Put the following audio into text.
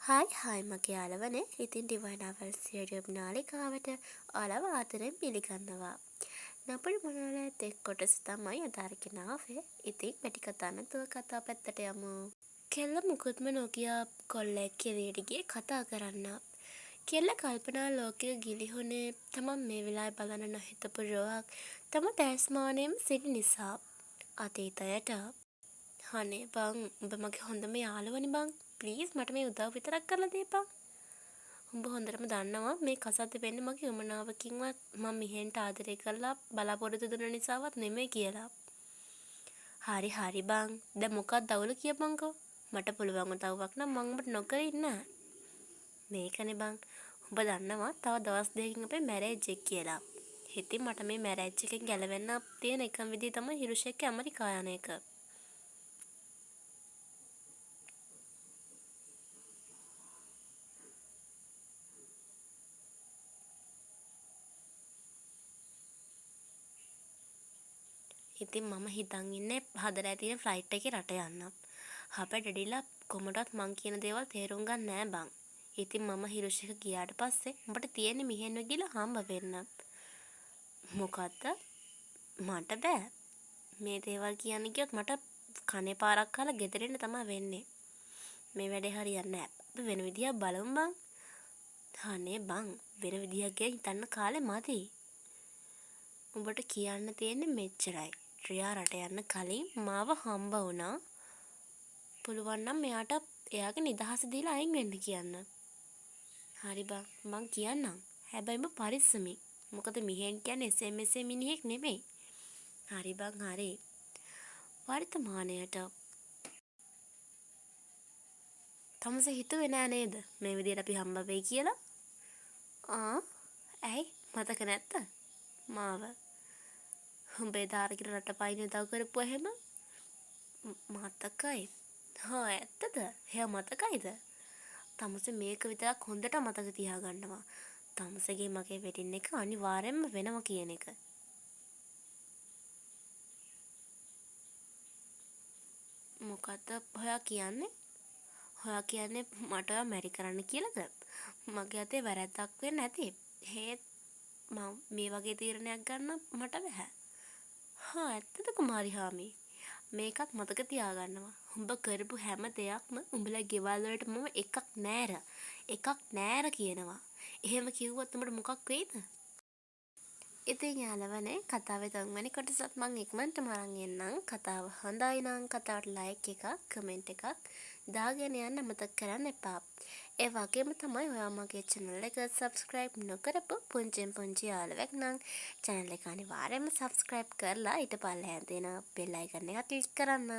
Hi මගේ යාළුවනේ. ඉතින් ඩිවයින් අවල්ස් YouTube නාලිකාවට ඔයාලව ආදරෙන් පිළිගන්නවා. නපුරු මොනවලත් එක් කොටස තමයි අද අරගෙන ආවේ. ඉතින් වැඩි කතා නැතුව කතා පැත්තට යමු. කෙල්ල මුකුත්ම නොකිය කොල්ලෙක් කෙළියට ගියේ කතා කරන්න. කෙල්ල කල්පනා ලෝකෙක ගිලිහුනේ තමන් මේ වෙලාවේ බලන්න නොහිතපු රෝහක් තම දැස්මානයෙම සිටි නිසා. අතීතයට අනේ බං උඹ මගේ හොඳම යාළුවනේ බං. ප්ලීස් මට මේ උදව් විතරක් කරලා දීපන්. උඹ හොඳටම දන්නවා මේ කසද්ද වෙන්නේ මගේ උමනාවකින්වත් මම මිහෙන්ට ආදරය කරලා බලාපොරොත්තු දුන්න නිසාවත් නෙමෙයි කියලා. හරි බං. දැන් මොකක්ද අවුල කියපන්කෝ. මට පුළුවන් උදව්වක් නම් මම උඹට නොකර ඉන්නේ. මේකනේ බං. උඹ දන්නවා තව දවස් දෙකකින් අපේ මැරේජ් එක කියලා. ඉතින් මට මේ මැරේජ් එකෙන් ගැලවෙන්න තියෙන එකම විදිය තමයි හිරුෂ් එක්ක ඇමරිකා යන එක. ඉතින් මම හිතන් ඉන්නේ හදලා තියෙන ෆ්ලයිට් එකේ රට යන්න. අපේ ඩැඩිලා කොහොමදවත් මං කියන දේවල් තේරුම් ගන්න නෑ බං. ඉතින් මම හිරුෂ් එක ගියාට පස්සේ උඹට තියෙන්නේ මිහෙන්න ගිහලා හම්බ වෙන්න. මොකද්ද? මට බෑ. මේ දේවල් කියන්න ගියොත් මට කනේ පාරක් කාලා ගෙදර එන්න තමයි වෙන්නේ. මේ වැඩේ හරියන්නේ නෑ. අපි වෙන විදියක් බලමු බං. අනේ බං වෙන විදියක් ගැන හිතන්න කාලේ මදි. උඹට කියන්න තියෙන්නේ මෙච්චරයි. රියා රට යන්න කලින් මාව හම්බ වුණා. පුළුවන් නම් එයාට එයාගේ නිදහස දීලා අයින් වෙන්න කියන්න. හරි බං මං කියන්නම්. හැබැයි උඹ පරිස්සමින්. මොකද මිහෙන් කියන්නේ SMS මිනිහෙක් නෙමෙයි. හරි බං හරි. වර්තමානයට තමසේ හිතුවේ නෑ නේද මේ විදියට අපි හම්බ වෙයි කියලා? ඇයි මතක නැත්ද? මාව උඹේ දාරකිර රට පයින් උදව් කරපුවා එහෙම මතකයි. ඇත්තද? එයා මතකයිද? තමසේ මේක විතරක් හොඳට මතක තියාගන්නවා. තමසේගේ මගේ වෙඩින් එක අනිවාර්යෙන්ම වෙනවා කියන එක. මොකද්ද ඔයා කියන්නේ? ඔයා කියන්නේ මට ඔයා මැරි කරන්න කියලාද? මගේ අතේ වැරැද්දක් වෙන්න ඇති. හේත් මම මේ වගේ තීරණයක් ගන්න මට බෑ. ඇත්තද කුමාරි හාමි? මේකත් මතක තියාගන්නවා. උඹ කරපු හැම දෙයක්ම උඹලා ගෙවල් වලට මම එකක් නෑර කියනවා. එහෙම කිව්වොත් උඹට මොකක් වෙයිද? ඉතින් යාළුවනේ කතාවේ තුන්වෙනි කොටසත් මම ඉක්මනටම අරන් එන්නම්. කතාව හොඳයි නම් කතාවට ලයික් එකක්, කමෙන්ට් එකක් දාගෙන යන්න අමතක කරන්න එපා. ඒ වගේම තමයි ඔයා මගේ channel එක subscribe නොකරපු පුංචි යාළුවෙක් නම් channel එක අනිවාර්යයෙන්ම subscribe කරලා ඊට පල්ලෙහාන් තියෙන bell icon එක click කරන්න.